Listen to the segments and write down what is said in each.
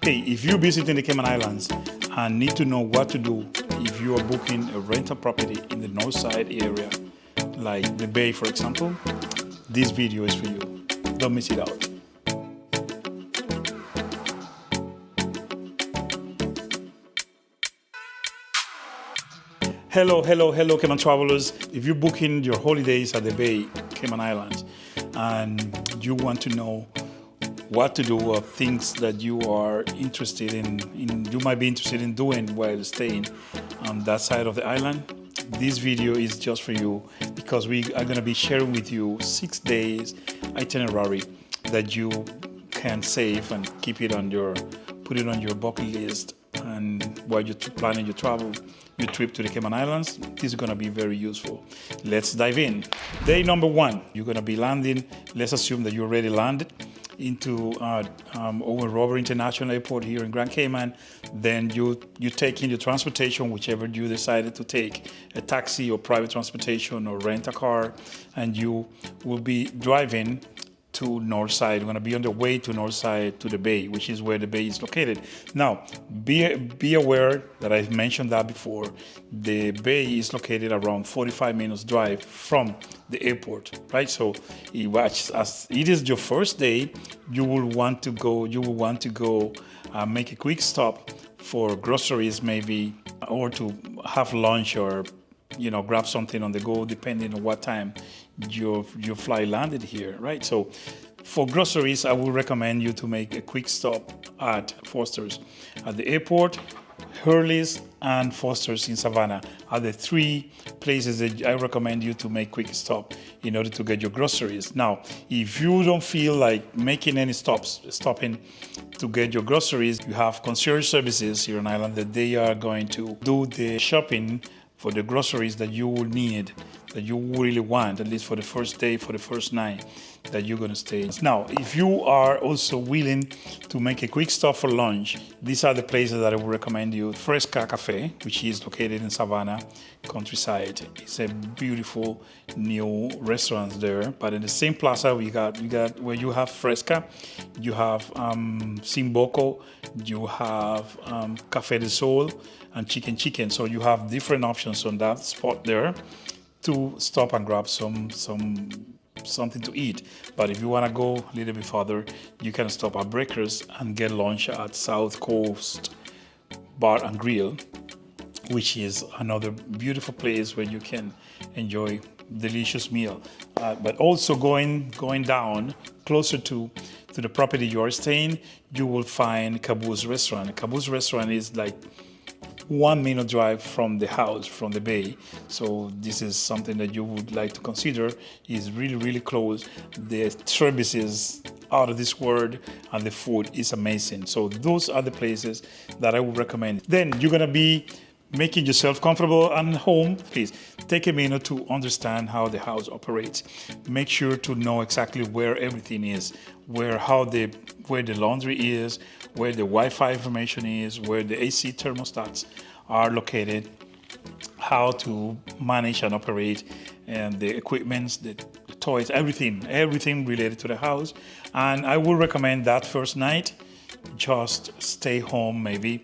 Hey, if you're visiting the Cayman Islands and need to know what to do if you are booking a rental property in the north side area, like the Bay, for example, this video is for you. Don't miss it out. Hello, Cayman travelers. If you're booking your holidays at the Bay, Cayman Islands, and you want to know what to do or things that you are interested in you might be interested in doing while staying on that side of the island, this video is just for you, because we are going to be sharing with you 6 days itinerary that you can save and keep it on put it on your bucket list. And while you're planning your trip to the Cayman Islands, this is going to be very useful. Let's dive in. Day number 1, you're going to be landing. Let's assume that you already landed into Owen Roberts International Airport here in Grand Cayman. Then you take in your transportation, whichever you decided to take, a taxi or private transportation or rent a car, and you will be driving to north side. We're going to be on the way to north side to the Bay, which is where the Bay is located. Now, be aware that I've mentioned that before. The Bay is located around 45 minutes drive from the airport, right? So, as it is your first day, you will want to go make a quick stop for groceries, maybe, or to have lunch, or grab something on the go, depending on what time your flight landed here, right? So for groceries, I would recommend you to make a quick stop at Foster's. At the airport, Hurley's and Foster's in Savannah are the 3 places that I recommend you to make quick stop in order to get your groceries. Now, if you don't feel like making any stopping to get your groceries, you have concierge services here on island that they are going to do the shopping for the groceries that you will need, that you really want, at least for the first day, for the first night that you're going to stay. Now, if you are also willing to make a quick stop for lunch, these are the places that I would recommend you. Fresca Cafe, which is located in Savannah countryside. It's a beautiful new restaurant there. But in the same plaza, we got where you have Fresca, you have Simboco, you have Café del Sol, and Chicken. So you have different options on that spot there to stop and grab something to eat. But if you want to go a little bit further, you can stop at Breakers and get lunch at South Coast Bar and Grill, which is another beautiful place where you can enjoy delicious meal. But also going down closer to the property you are staying, you will find Caboose Restaurant. Caboose Restaurant is like 1 minute drive from the house, from the Bay. So this is something that you would like to consider. It's really, really close. The service is out of this world and the food is amazing. So those are the places that I would recommend. Then you're going to be making yourself comfortable and home. Please take a minute to understand how the house operates. Make sure to know exactly where everything is, where the laundry is, where the Wi-Fi information is, where the AC thermostats are located, how to manage and operate, and the equipments, the toys, everything related to the house. And I would recommend that first night, just stay home maybe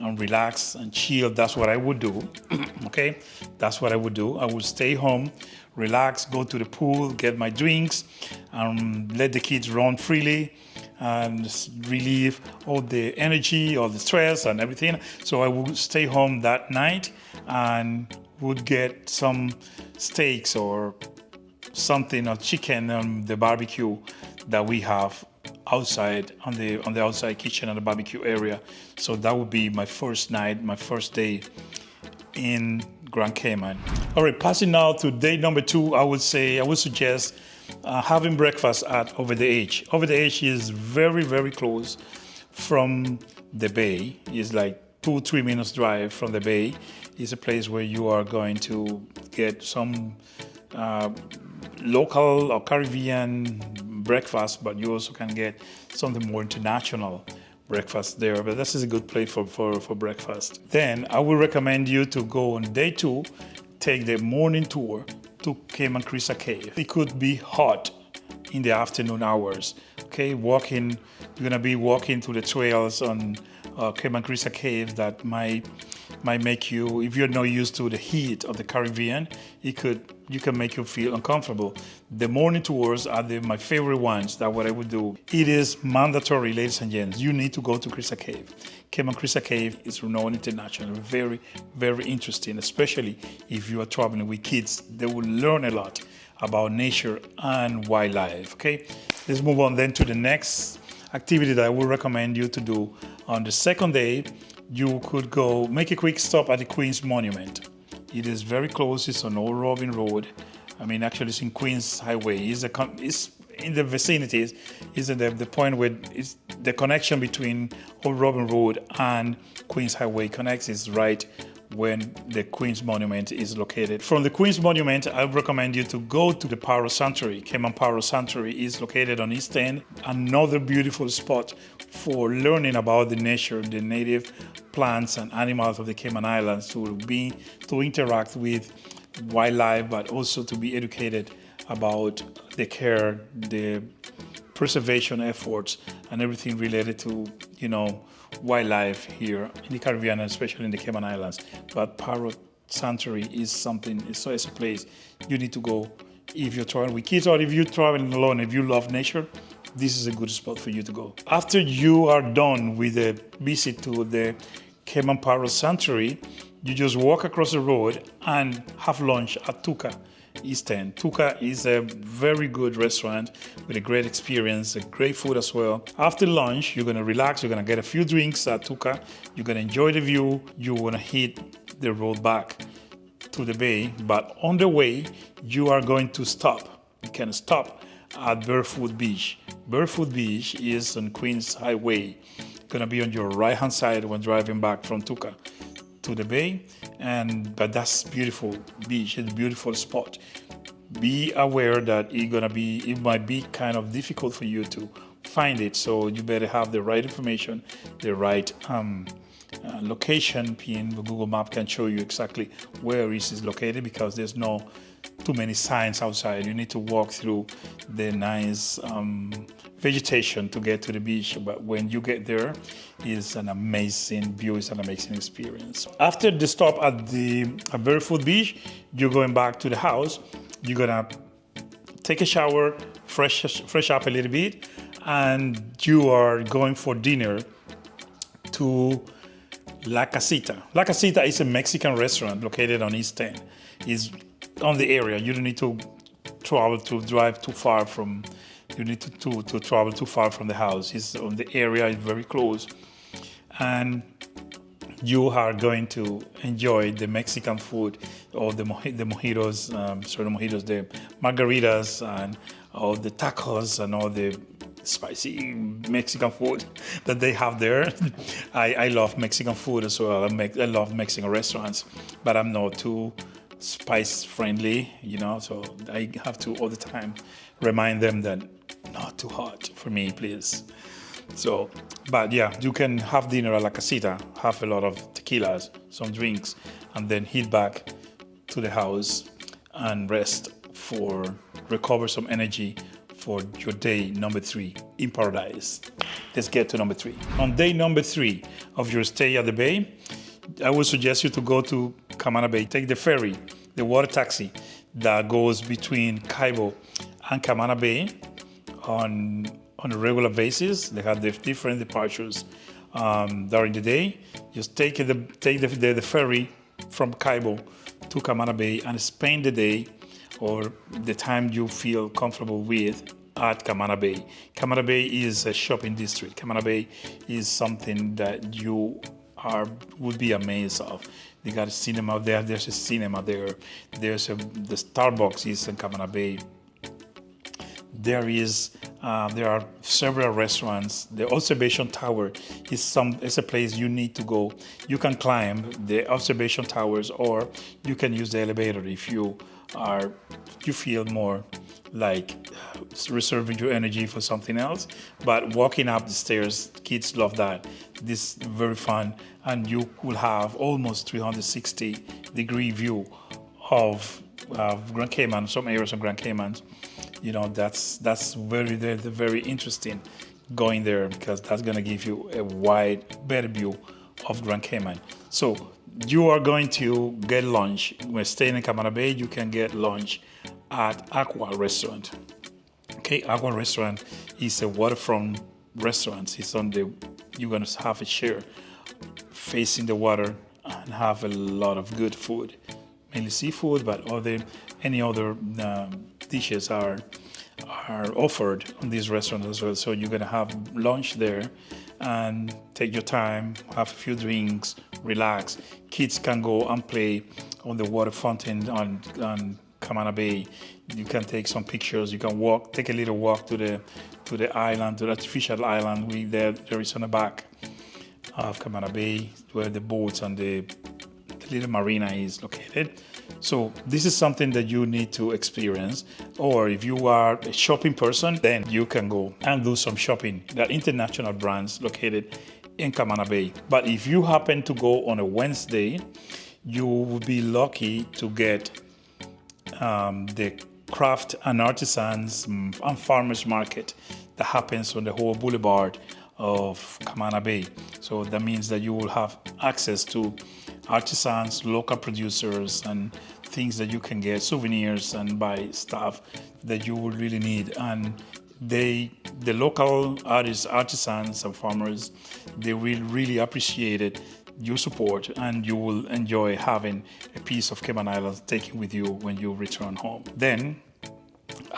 and relax and chill. That's what I would do. Okay, that's what I would do. I would stay home, relax, go to the pool, get my drinks, let the kids run freely and relieve all the energy, all the stress and everything. So I would stay home that night and would get some steaks or something, or chicken on the barbecue that we have outside on the outside kitchen and the barbecue area. So that would be my first night, my first day in Grand Cayman. All right, passing now to day number 2, I would suggest having breakfast at Over the Edge. Over the Edge is very, very close from the Bay. It's like 2-3 minutes drive from the Bay. It's a place where you are going to get some local or Caribbean breakfast, but you also can get something more international breakfast there. But this is a good place for breakfast. Then I would recommend you to go on day 2, take the morning tour to Cayman Crystal Caves. It could be hot in the afternoon hours Okay, you're gonna be walking through the trails on Cayman Crystal Caves that might make you, if you're not used to the heat of the Caribbean, you can make you feel uncomfortable. The morning tours are my favorite ones. That's what I would do. It is mandatory, ladies and gents. You need to go to Crystal Cave. Cayman Crystal Cave is renowned internationally. Very, very interesting, especially if you are traveling with kids. They will learn a lot about nature and wildlife. Okay, let's move on then to the next activity that I would recommend you to do. On the second day, you could go make a quick stop at the Queen's Monument. It is very close. It's on Old Robin Road. I mean, actually, it's in Queens Highway. It's in the vicinities. Is at the point where it's the connection between Old Robin Road and Queens Highway connects is right when the Queen's Monument is located. From the Queen's Monument, I would recommend you to go to the Parrot Sanctuary. Cayman Parrot Sanctuary is located on East End. Another beautiful spot for learning about the nature, the native plants and animals of the Cayman Islands, to interact with wildlife, but also to be educated about the care, the preservation efforts, and everything related to, wildlife here in the Caribbean, especially in the Cayman Islands. But Parrot Sanctuary is it's a place you need to go if you're traveling with kids, or if you're traveling alone. If you love nature, this is a good spot for you to go. After you are done with the visit to the Cayman Parrot Sanctuary, you just walk across the road and have lunch at Tuca East End. Tuca is a very good restaurant with a great experience, a great food as well. After lunch, you're gonna relax, you're gonna get a few drinks at Tuca, you're gonna enjoy the view, you wanna hit the road back to the bay, but on the way, you are going to stop. You can stop at Barefoot Beach. Barefoot Beach is on Queens Highway. Gonna be on your right-hand side when driving back from Tuca to the bay, but that's beautiful beach. It's a beautiful spot. Be aware that it might be kind of difficult for you to find it, so you better have the right information, the right location pin. The Google Map can show you exactly where it is located, because there's no too many signs outside. You need to walk through the nice vegetation to get to the beach, but when you get there, it's an amazing view, it's an amazing experience. After the stop at Barefoot Beach, you're going back to the house. You're gonna take a shower, fresh up a little bit, and you are going for dinner to La Casita. La Casita is a Mexican restaurant located on East End. It's on the area. You don't need to drive too far from. You need to travel too far from the house. It's on the area. It's very close, and you are going to enjoy the Mexican food, or the mojitos, the margaritas, and all the tacos, and all the spicy Mexican food that they have there. I love Mexican food as well. I love Mexican restaurants, but I'm not too spice friendly, so I have to all the time remind them that not too hot for me, please. So, but yeah, you can have dinner at La Casita, have a lot of tequilas, some drinks, and then head back to the house and rest recover some energy for your day number 3 in paradise. Let's get to number 3. On day number 3 of your stay at the bay, I would suggest you to go to Camana Bay. Take the ferry, the water taxi that goes between Cabo and Camana Bay on a regular basis. They have the different departures during the day. Just take the ferry from Cabo to Camana Bay and spend the day, or the time you feel comfortable with, at Camana Bay. Camana Bay is a shopping district. Camana Bay is something that you would be amazed of. They got a cinema there. There's a cinema there. The Starbucks is in Camana Bay. There are several restaurants. The observation tower is a place you need to go. You can climb the observation towers, or you can use the elevator if you feel more like reserving your energy for something else. But walking up the stairs, kids love that. This is very fun, and you will have almost 360-degree view of Grand Cayman, some areas of Grand Cayman. that's very interesting going there, because that's gonna give you a better view of Grand Cayman. So you are going to get lunch. When staying in Camana Bay, you can get lunch at Aqua Restaurant. Okay, Aqua Restaurant is a waterfront restaurant. You're gonna have a chair facing the water and have a lot of good food, mainly seafood, but any other dishes are offered on this restaurant as well. So you're gonna have lunch there and take your time, have a few drinks, relax. Kids can go and play on the water fountain on Camana Bay. You can take some pictures. You can take a little walk to the island, to the artificial island there is on the back of Camana Bay, where the boats and the little marina is located. So this is something that you need to experience. Or if you are a shopping person, then you can go and do some shopping. There are international brands located in Camana Bay. But if you happen to go on a Wednesday, you will be lucky to get the craft and artisans and farmers market that happens on the whole boulevard of Camana Bay. So that means that you will have access to artisans, local producers, and things that you can get, souvenirs, and buy stuff that you will really need. And the local artisans and farmers, they will really appreciate your support, and you will enjoy having a piece of Cayman Islands taken with you when you return home. Then,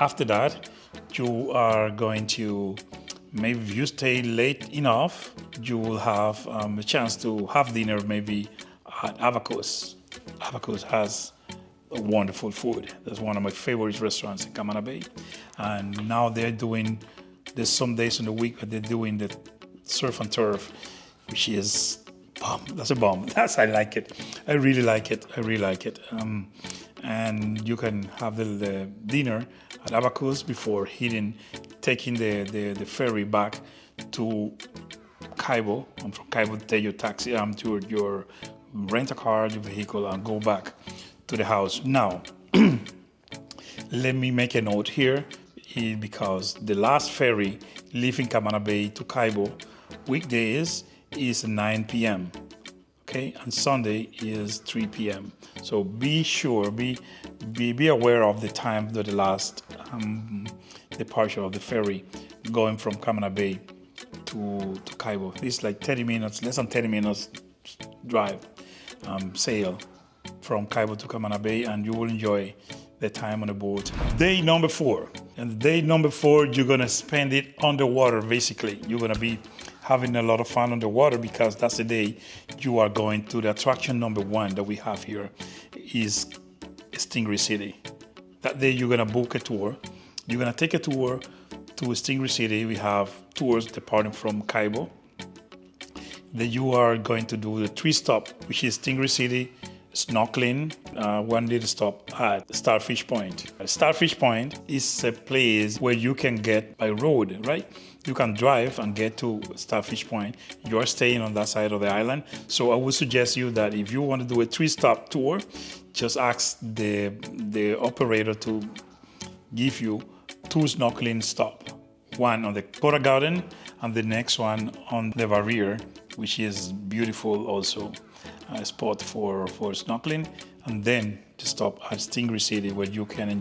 after that, you are going to, maybe if you stay late enough, you will have a chance to have dinner maybe at Abacus. Abacus has wonderful food. That's one of my favorite restaurants in Camana Bay. And now there's some days in the week that they're doing the surf and turf, which is bomb. That's a bomb. I like it. I really like it. And you can have the dinner at Abacus before taking the ferry back to Caybo. And from Caybo, take your taxi to your rent a car, your vehicle, and go back to the house. Now, let me make a note here, because the last ferry leaving Camana Bay to Caybo weekdays is 9 p.m. Okay, and Sunday is 3 p.m. So be sure, be aware of the time of the last departure of the ferry going from Camana Bay to Caybo. It's like 30 minutes, less than 30 minutes drive, sail from Caybo to Camana Bay, and you will enjoy the time on the boat. Day number 4. And day number 4, you're gonna spend it underwater, basically. You're gonna be having a lot of fun underwater, because that's the day you are going to the attraction number 1 that we have here is Stingray City. That day you're gonna book a tour. You're gonna take a tour to Stingray City. We have tours departing from Caybo. Then you are going to do the 3-stop, which is Stingray City, snorkeling, one little stop at Starfish Point. Starfish Point is a place where you can get by road, right? You can drive and get to Starfish Point. You're staying on that side of the island. So I would suggest you that if you want to do a 3-stop tour, just ask the operator to give you 2 snorkeling stops. One on the Cora Garden and the next one on the Barrier, which is beautiful also. A spot for snorkeling, and then to stop at Stingray City, where you can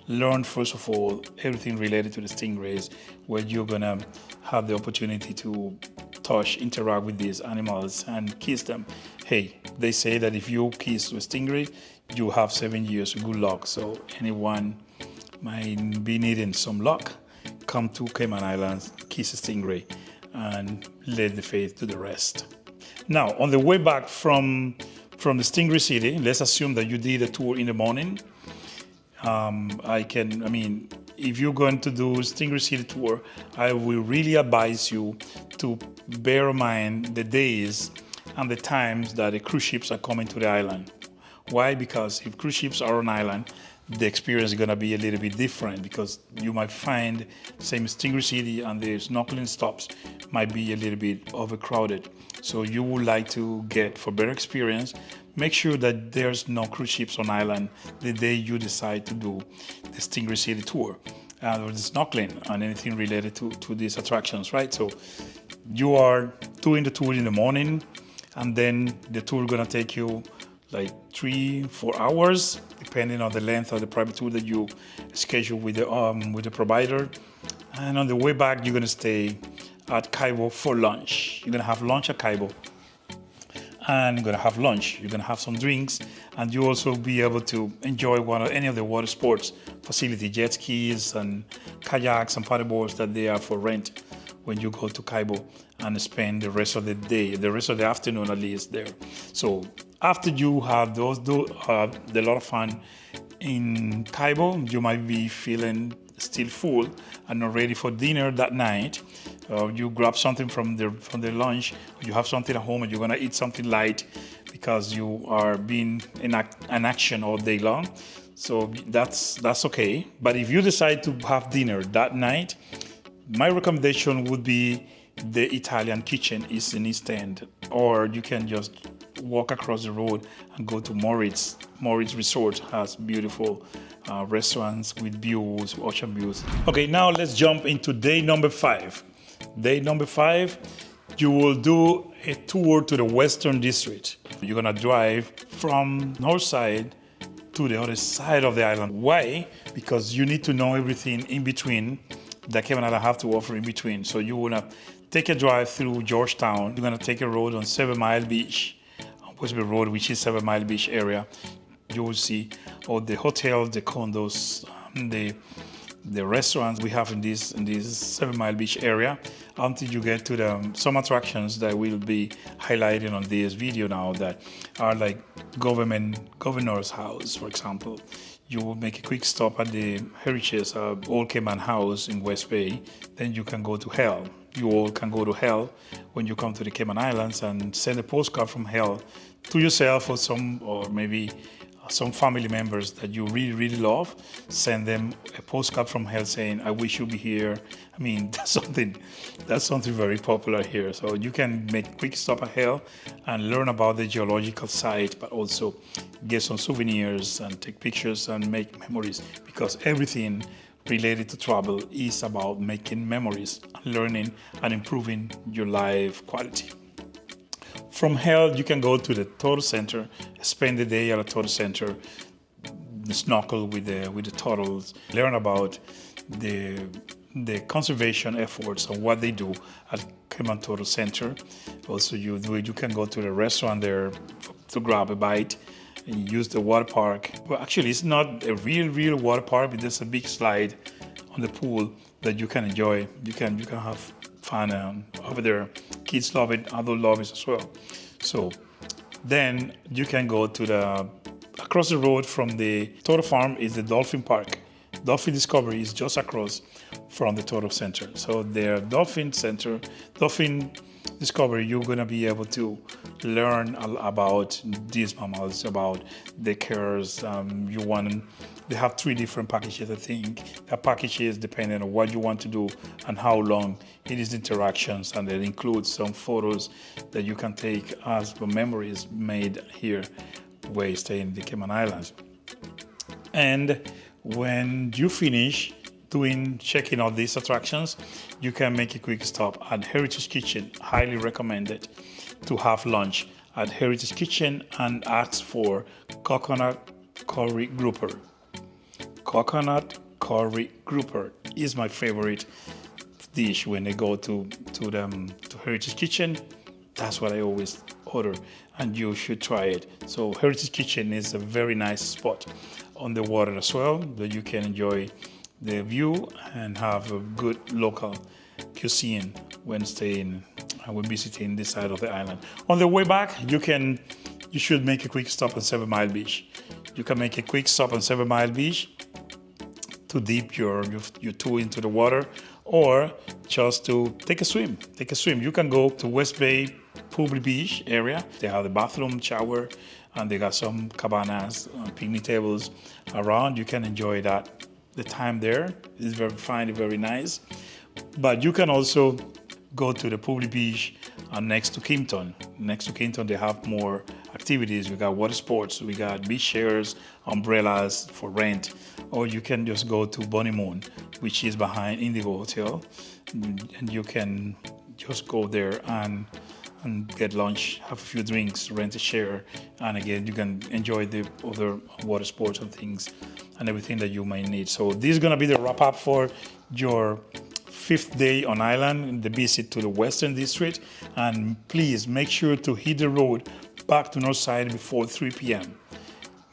learn first of all everything related to the stingrays, where you're gonna have the opportunity to interact with these animals and kiss them. Hey, they say that if you kiss a stingray, you have 7 years of good luck. So anyone might be needing some luck, come to Cayman Islands, kiss a stingray, and let the faith do the rest. Now, on the way back from the Stingray City, let's assume that you did a tour in the morning. If you're going to do Stingray City tour, I will really advise you to bear in mind the days and the times that the cruise ships are coming to the island. Why? Because if cruise ships are on island, the experience is going to be a little bit different, because you might find same Stingray City and the snorkeling stops might be a little bit overcrowded. So you would like to get, for better experience, make sure that there's no cruise ships on island the day you decide to do the Stingray City tour. or the snorkeling and anything related to these attractions, right? So you are doing the tour in the morning, and then the tour is gonna take you like 3-4 hours, depending on the length of the private tour that you schedule with the provider. And on the way back, you're gonna stay at Caybo for lunch. You're gonna have lunch at Caybo, and you're gonna have lunch. You're gonna have some drinks, and you also be able to enjoy any of the water sports facility, jet skis and kayaks and paddleboards that they are for rent when you go to Caybo and spend the rest of the day, the rest of the afternoon at least there. So after you have a lot of fun in Caybo, you might be feeling still full and not ready for dinner that night. You grab something from the lunch, you have something at home, and you're gonna eat something light because you are being in action all day long. So that's okay. But if you decide to have dinner that night, my recommendation would be the Italian kitchen is in East End, or you can just walk across the road and go to Moritz. Moritz Resort has beautiful restaurants with views, ocean views. Okay, now let's jump into day number 5. Day number 5, you will do a tour to the Western District. You're gonna drive from north side to the other side of the island. Why? Because you need to know everything in between that Cayman Islands have to offer in between. So you wanna take a drive through Georgetown. You're gonna take a road on 7 Mile Beach, on West Bay Road, which is 7 Mile Beach area. You will see all the hotels, the condos, the restaurants we have in this 7 Mile Beach area, until you get to some attractions that we'll be highlighting on this video now, that are like governor's house, for example. You will make a quick stop at the Heritage Old Cayman House in West Bay. Then you can go to Hell. You all can go to Hell when you come to the Cayman Islands and send a postcard from Hell to yourself or maybe some family members that you really, really love. Send them a postcard from Hell saying, "I wish you'd be here." I mean, that's something very popular here. So you can make a quick stop at Hell and learn about the geological site, but also get some souvenirs and take pictures and make memories, because everything related to travel is about making memories, learning and improving your life quality. From Hell, you can go to the Turtle Center, spend the day at the Turtle Center, snorkel with the turtles, learn about the conservation efforts and what they do at Cayman Turtle Center. Also, you can go to the restaurant there to grab a bite and use the water park. Well, actually, it's not a real water park, but there's a big slide on the pool that you can enjoy. You can have fun over there. Kids love it, adults love it as well. So then you can go to across the road from the Turtle Farm is the Dolphin Park. Dolphin Discovery is just across from the Turtle Center. So the Dolphin Discovery, you're gonna be able to learn about these mammals, about the cares. They have 3 different packages, I think. The packages depending on what you want to do and how long it is interactions, and it includes some photos that you can take as memories made here where you stay in the Cayman Islands. And when you finish checking out these attractions, you can make a quick stop at Heritage Kitchen. Highly recommended to have lunch at Heritage Kitchen and ask for coconut curry grouper. Coconut curry grouper is my favorite dish when I go to Heritage Kitchen. That's what I always order, and you should try it. So Heritage Kitchen is a very nice spot on the water as well, that you can enjoy the view and have a good local cuisine when staying and when visiting this side of the island. On the way back, you should make a quick stop on 7 Mile Beach. You can make a quick stop on 7 Mile Beach to dip your toe into the water, or just to take a swim. You can go to West Bay Public Beach area. They have the bathroom, shower, and they got some cabanas, picnic tables around. You can enjoy that. The time there is very fine, very nice. But you can also go to the Public Beach next to Kimpton. Next to Kimpton, they have more activities. We got water sports, we got beach chairs, umbrellas for rent, or you can just go to Bonnie Moon, which is behind Indigo Hotel, and you can just go there and get lunch, have a few drinks, rent a chair, and again you can enjoy the other water sports and things and everything that you might need. So this is gonna be the wrap up for your 5th day on island in the visit to the Western District. And please make sure to hit the road back to North Side before 3 p.m.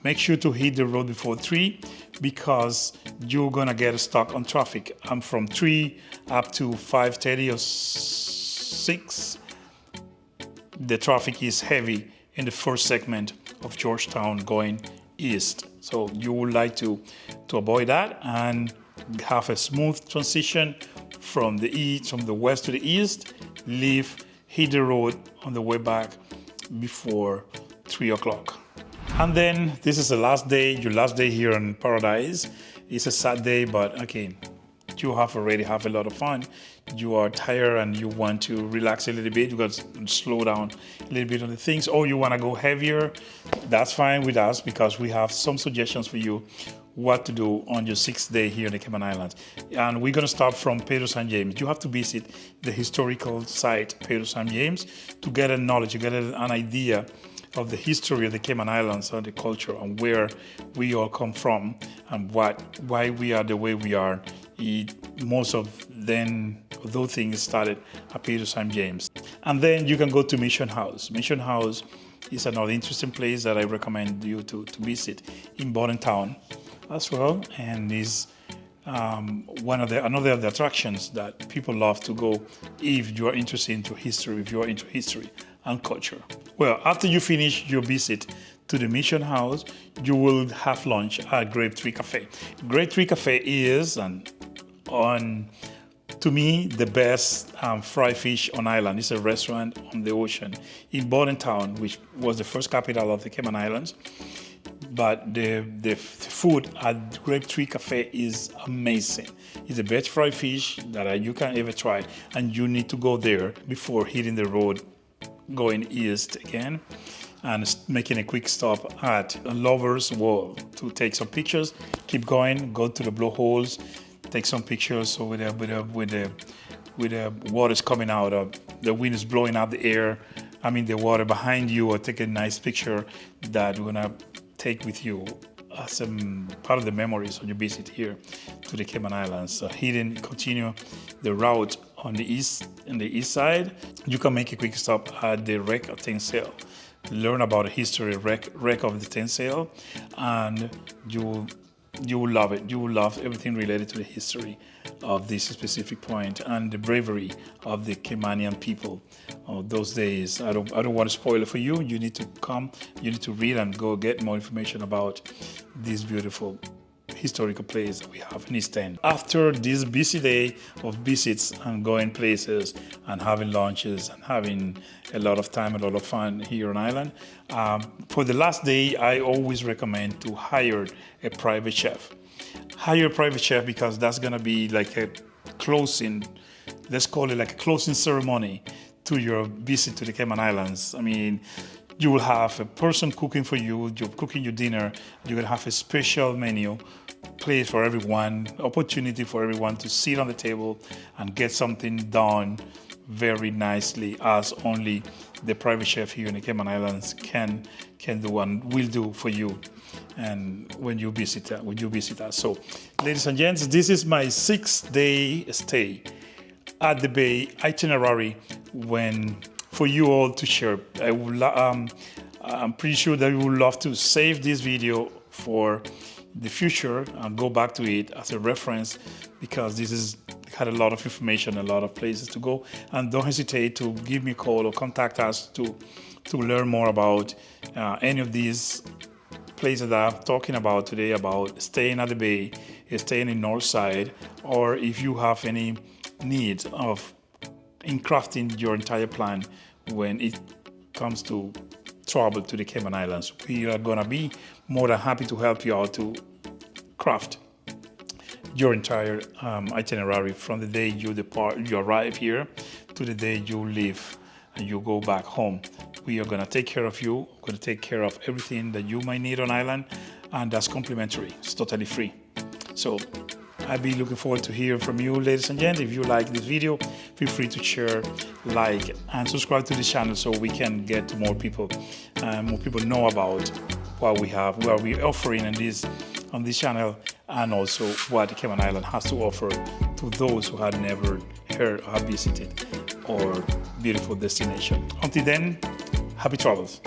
Make sure to hit the road before 3 because you're gonna get stuck on traffic. I'm from 3 up to 5:30 or 6. The traffic is heavy in the first segment of Georgetown going east. So you would like to avoid that and have a smooth transition from the west to the east. Hit the road on the way back before 3 o'clock. And then this is the last day, your last day here in Paradise. It's a sad day, but again, you have already have a lot of fun. You are tired and you want to relax a little bit. You got to slow down a little bit on the things, or you want to go heavier. That's fine with us because we have some suggestions for you what to do on your 6th day here in the Cayman Islands. And we're going to start from Pedro St. James. You have to visit the historical site, Pedro St. James, to get a knowledge, to get an idea of the history of the Cayman Islands and the culture and where we all come from and why we are the way we are. Most of those things started at Pedro St. James. And then you can go to Mission House. Mission House is another interesting place that I recommend you to visit in Bordentown as well, and is another of the attractions that people love to go if you are interested into history, if you are into history and culture. Well, after you finish your visit to the Mission House, you will have lunch at Grape Tree Cafe. Grape Tree Cafe is, to me, the best fried fish on island. It's a restaurant on the ocean in Bordentown, which was the first capital of the Cayman Islands. But the food at Grape Tree Cafe is amazing. It's the best fried fish that you can ever try, and you need to go there before hitting the road going east again and making a quick stop at Lover's Wall to take some pictures. Keep going, go to the blowholes, take some pictures. So with the water's coming out, the wind is blowing out the air. The water behind you, or take a nice picture that you're gonna take with you as part of the memories on your visit here to the Cayman Islands. Continue the route on the east side. You can make a quick stop at the wreck of Tensale. Learn about the history wreck of the Tensale, and you will love it. You will love everything related to the history of this specific point and the bravery of the Caymanian people of those days. I don't want to spoil it for you. You need to come. You need to read and go get more information about this beautiful historical place that we have in East End. After this busy day of visits and going places and having lunches and having a lot of time, a lot of fun here on island, for the last day, I always recommend to hire a private chef. Hire a private chef because that's gonna be like a closing, let's call it like a closing ceremony to your visit to the Cayman Islands. You will have a person cooking for you, you're cooking your dinner, you're gonna have a special menu, place for everyone, opportunity for everyone to sit on the table and get something done very nicely, as only the private chef here in the Cayman Islands can do and will do for you. And when you visit us. So, ladies and gents, this is my 6-day stay at the Bay itinerary for you all to share. I'm pretty sure that you would love to save this video for the future and go back to it as a reference, because this had a lot of information, a lot of places to go. And don't hesitate to give me a call or contact us to learn more about any of these places that I'm talking about today, about staying at the Bay, staying in North Side, or if you have any needs in crafting your entire plan when it comes to travel to the Cayman Islands. We are gonna be more than happy to help you out to craft your entire itinerary from the day you arrive here to the day you leave and you go back home We are gonna take care of you. We're gonna take care of everything that you might need on island, and that's complimentary. It's totally free. So I'll be looking forward to hearing from you, ladies and gents. If you like this video, feel free to share, like, and subscribe to this channel so we can get to more people know about what we have, what we're offering on this channel, and also what the Cayman Island has to offer to those who have never heard or have visited our beautiful destination. Until then, happy travels.